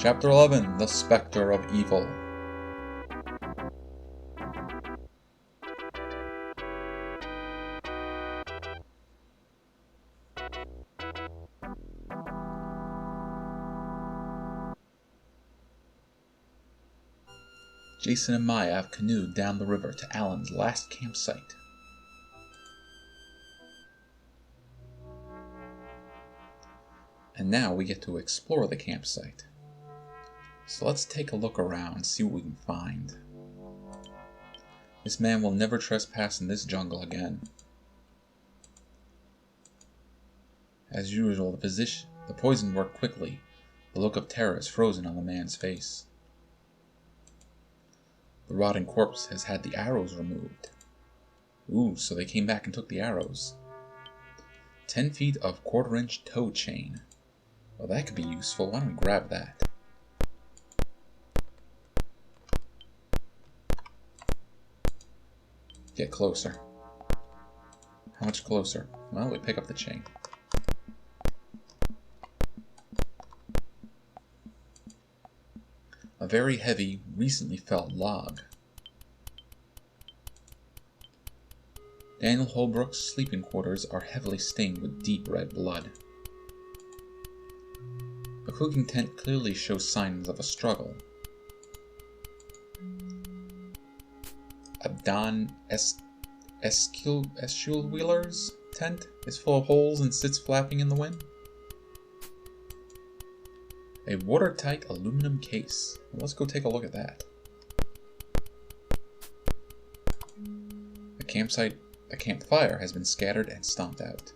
Chapter 11, The Spectre of Evil. Jason and Maya have canoed down the river to Alan's last campsite. And now we get to explore the campsite. So let's take a look around and see what we can find. This man will never trespass in this jungle again. As usual, the poison worked quickly. The look of terror is frozen on the man's face. The rotting corpse has had the arrows removed. Ooh, so they came back and took the arrows. 10 feet of 1/4-inch toe chain. Well, that could be useful. Why don't we grab that? Get closer. How much closer? Well, we pick up the chain. A very heavy, recently felled log. Daniel Holbrook's sleeping quarters are heavily stained with deep red blood. The cooking tent clearly shows signs of a struggle. Abdon Eschulweiler's tent is full of holes and sits flapping in the wind. A watertight aluminum case. Well, let's go take a look at that. The campfire has been scattered and stomped out.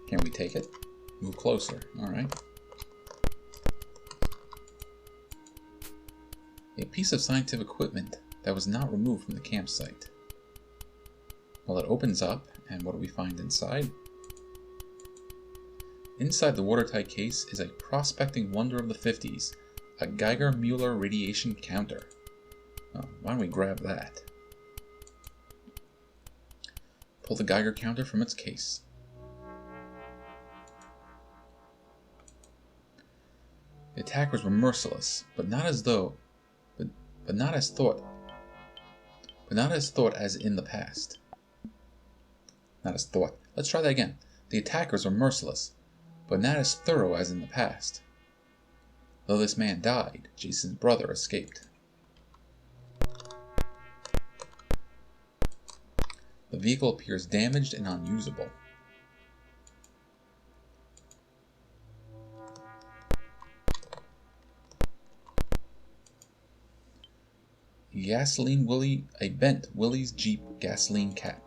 Can we take it? Move closer. Alright. A piece of scientific equipment that was not removed from the campsite. Well, it opens up, and what do we find inside? Inside the watertight case is a prospecting wonder of the 50s, a Geiger-Muller radiation counter. Oh, why don't we grab that? Pull the Geiger counter from its case. The attackers were merciless, but not as thought as in the past. Not as thought. Let's try that again. The attackers were merciless, but not as thorough as in the past. Though this man died, Jason's brother escaped. The vehicle appears damaged and unusable. A bent Willie's Jeep gasoline cap.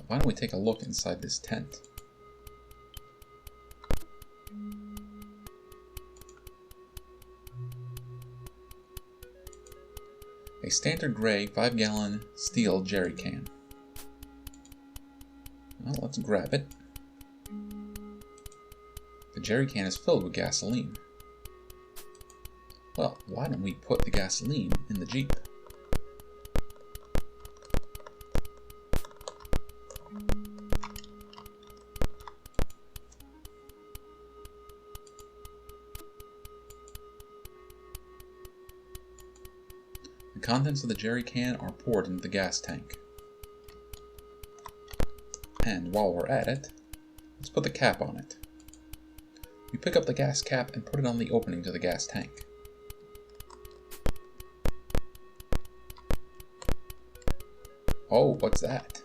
Why don't we take a look inside this tent? A standard gray 5-gallon steel jerry can. Well, let's grab it. The jerry can is filled with gasoline. Well, why don't we put the gasoline in the Jeep? The contents of the jerry can are poured into the gas tank. And while we're at it, let's put the cap on it. We pick up the gas cap and put it on the opening to the gas tank. Oh, what's that?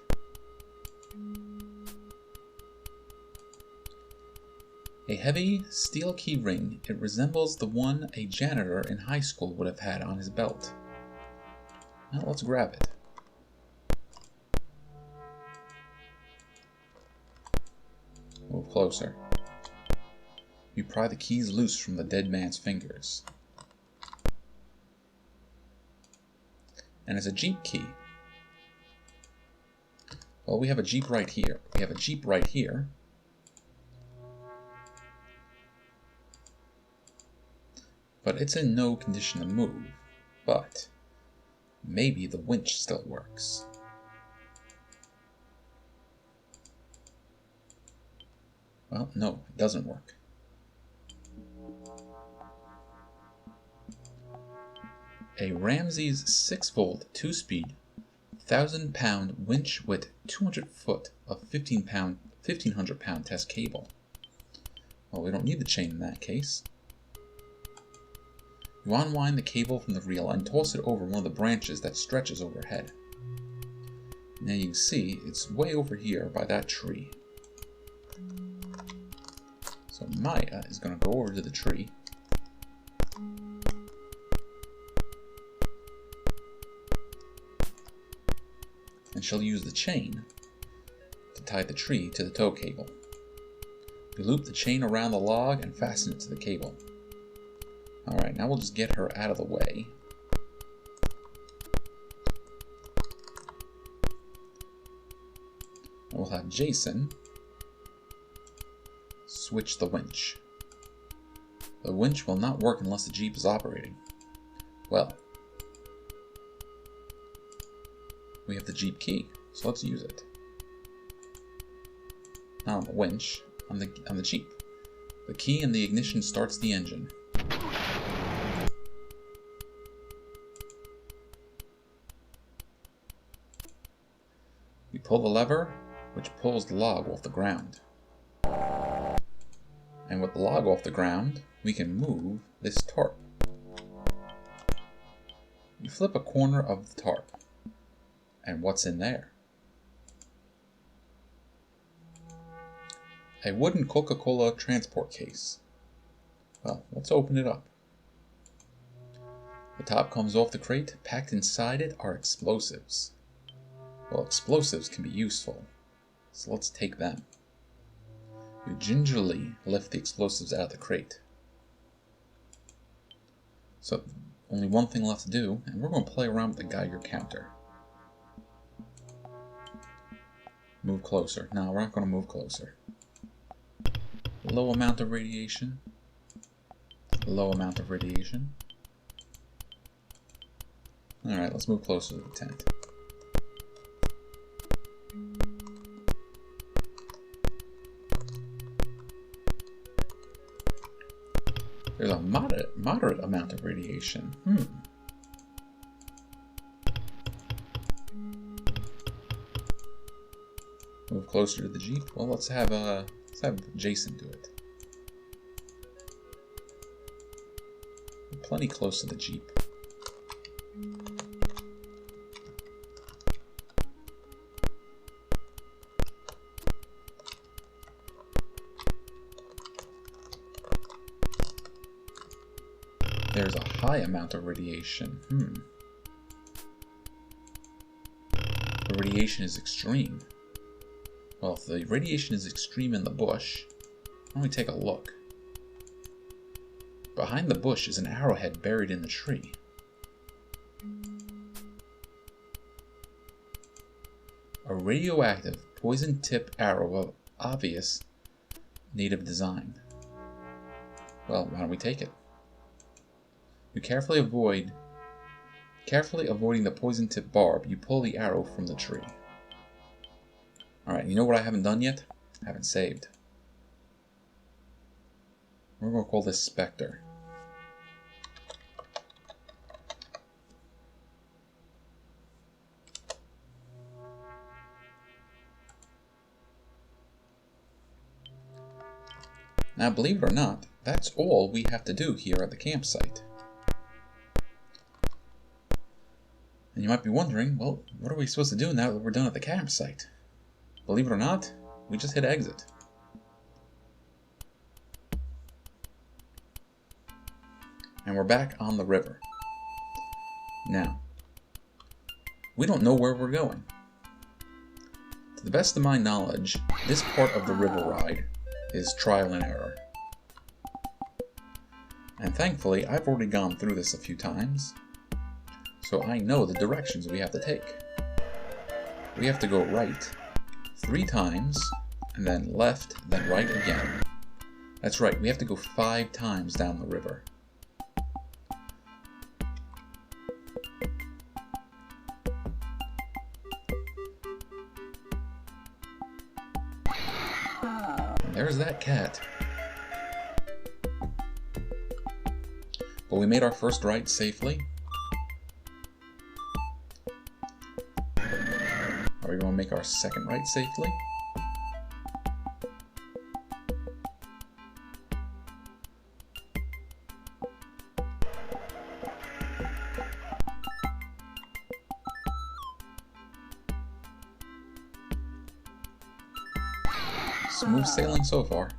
A heavy steel key ring. It resembles the one a janitor in high school would have had on his belt. Now let's grab it. Move closer. We pry the keys loose from the dead man's fingers. And it's a Jeep key. Well, we have a Jeep right here. but it's in no condition to move. But maybe the winch still works. Well, no, it doesn't work. A Ramsey's 6-volt, 2-speed, 1,000-pound winch with 200 foot of 1,500-pound test cable. Well, we don't need the chain in that case. You unwind the cable from the reel and toss it over one of the branches that stretches overhead. Now you can see it's way over here by that tree. So Maya is going to go over to the tree. And she'll use the chain to tie the tree to the tow cable. We loop the chain around the log and fasten it to the cable. Alright, now we'll just get her out of the way. And we'll have Jason switch the winch. The winch will not work unless the Jeep is operating. Well, we have the Jeep key, so let's use it. Not on the winch, on the Jeep. The key in the ignition starts the engine. We pull the lever, which pulls the log off the ground. And with the log off the ground, we can move this tarp. We flip a corner of the tarp. And what's in there? A wooden Coca-Cola transport case. Well, let's open it up. The top comes off the crate. Packed inside it are explosives. Well, explosives can be useful, so let's take them. We gingerly lift the explosives out of the crate. So, only one thing left to do, and we're going to play around with the Geiger counter. Move closer. No, we're not going to move closer. Low amount of radiation. Low amount of radiation. Alright, let's move closer to the tent. There's a moderate amount of radiation. Move closer to the Jeep. Well, let's have Jason do it. We're plenty close to the Jeep. There's a high amount of radiation. The radiation is extreme. Well, if the radiation is extreme in the bush, why don't we take a look? Behind the bush is an arrowhead buried in the tree. A radioactive, poison-tipped arrow of obvious native design. Well, why don't we take it? You carefully avoiding the poison-tipped barb, you pull the arrow from the tree. Alright, you know what I haven't done yet? I haven't saved. We're going to call this Spectre. Now, believe it or not, that's all we have to do here at the campsite. And you might be wondering, well, what are we supposed to do now that we're done at the campsite? Believe it or not, we just hit exit. And we're back on the river. Now, we don't know where we're going. To the best of my knowledge, this part of the river ride is trial and error. And thankfully, I've already gone through this a few times, so I know the directions we have to take. We have to go right 3 times, and then left, then right again. That's right, we have to go 5 times down the river. there's that cat. But we made our first right safely. Are we going to make our second right safely? Smooth sailing so far.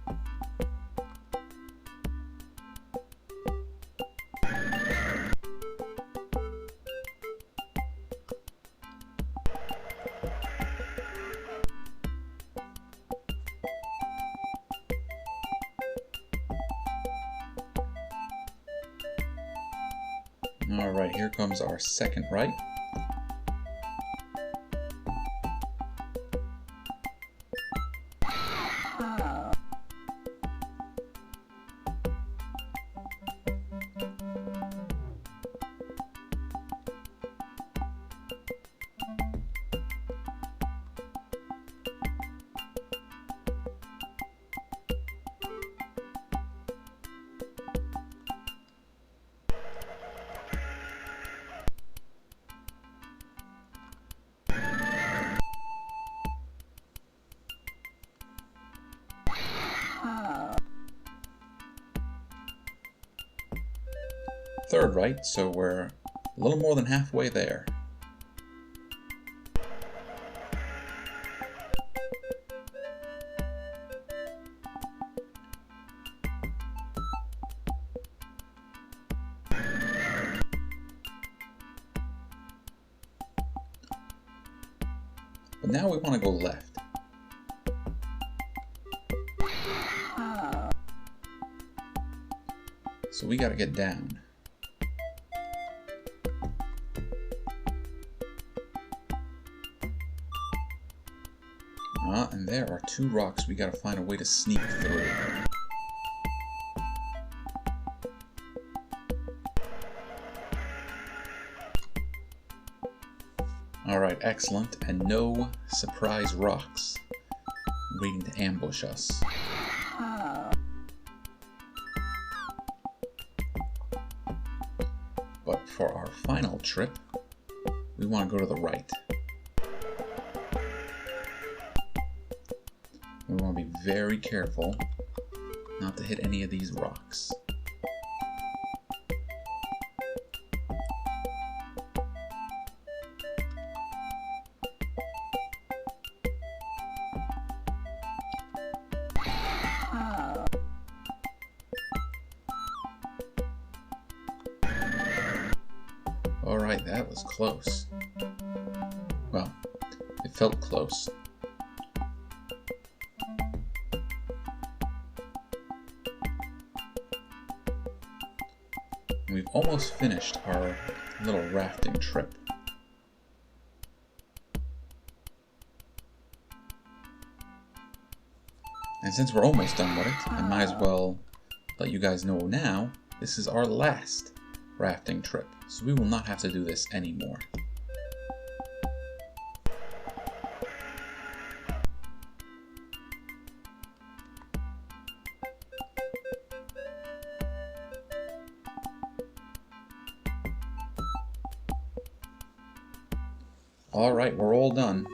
Alright, here comes our second right. Third right, so we're a little more than halfway there. But now we want to go left. So we got to get down. And there are two rocks we gotta find a way to sneak through. Alright, excellent. And no surprise rocks waiting to ambush us. But for our final trip, we want to go to the right. We want to be very careful not to hit any of these rocks. Alright, that was close. Well, it felt close. We've almost finished our little rafting trip. And since we're almost done with it, I might as well let you guys know now, this is our last rafting trip, so we will not have to do this anymore. Alright, we're all done.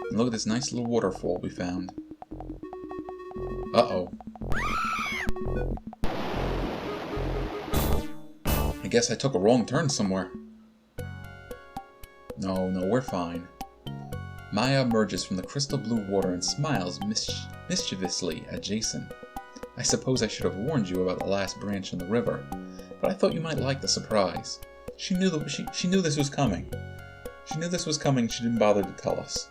And look at this nice little waterfall we found. Uh-oh. I guess I took a wrong turn somewhere. No, we're fine. Maya emerges from the crystal blue water and smiles mischievously at Jason. I suppose I should have warned you about the last branch in the river, but I thought you might like the surprise. She knew this was coming. She knew this was coming, she didn't bother to tell us.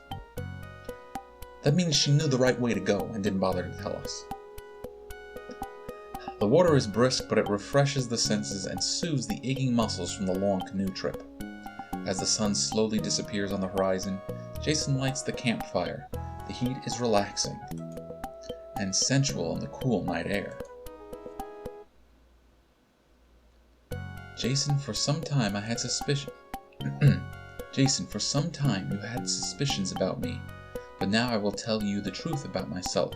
That means she knew the right way to go and didn't bother to tell us. The water is brisk, but it refreshes the senses and soothes the aching muscles from the long canoe trip. As the sun slowly disappears on the horizon, Jason lights the campfire. The heat is relaxing and sensual in the cool night air. Jason, for some time you had suspicions about me, but now I will tell you the truth about myself.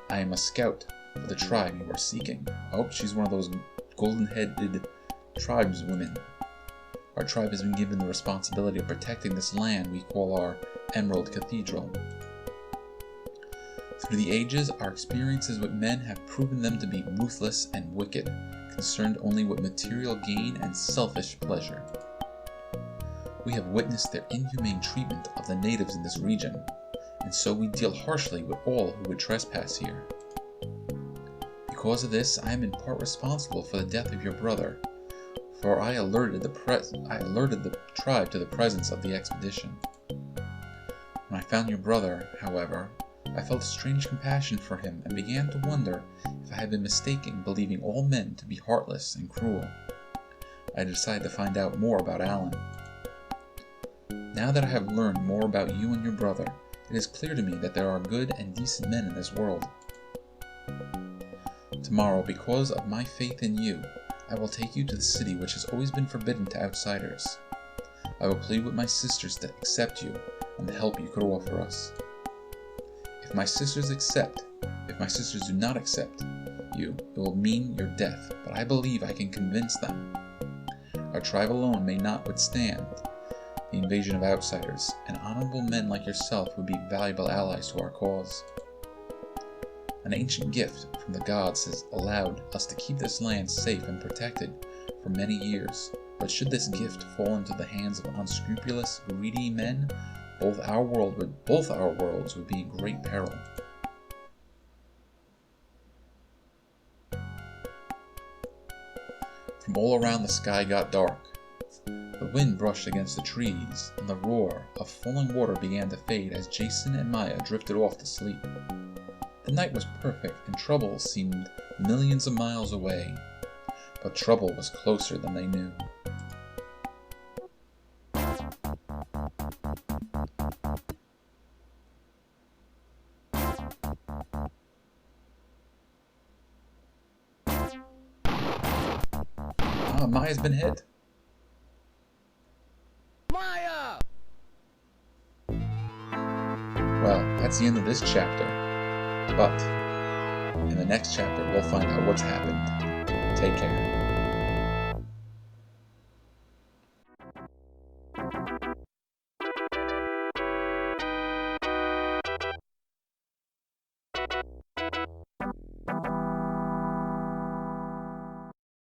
I am a scout for the tribe you are seeking. Oh, she's one of those golden-headed tribeswomen. Our tribe has been given the responsibility of protecting this land we call our Emerald Cathedral. Through the ages, our experiences with men have proven them to be ruthless and wicked, concerned only with material gain and selfish pleasure. We have witnessed their inhumane treatment of the natives in this region, and so we deal harshly with all who would trespass here. Because of this, I am in part responsible for the death of your brother, for I alerted the tribe to the presence of the expedition. When I found your brother, however, I felt a strange compassion for him and began to wonder if I had been mistaken believing all men to be heartless and cruel. I decided to find out more about Alan. Now that I have learned more about you and your brother, it is clear to me that there are good and decent men in this world. Tomorrow, because of my faith in you, I will take you to the city which has always been forbidden to outsiders. I will plead with my sisters to accept you and the help you could offer us. If my sisters do not accept you, it will mean your death, but I believe I can convince them. Our tribe alone may not withstand the invasion of outsiders, and honorable men like yourself would be valuable allies to our cause. An ancient gift from the gods has allowed us to keep this land safe and protected for many years, but should this gift fall into the hands of unscrupulous, greedy men, both our worlds would be in great peril. From all around the sky got dark. The wind brushed against the trees, and the roar of falling water began to fade as Jason and Maya drifted off to sleep. The night was perfect, and trouble seemed millions of miles away, but trouble was closer than they knew. Maya's been hit. Maya! Well, that's the end of this chapter. But in the next chapter, we'll find out what's happened. Take care.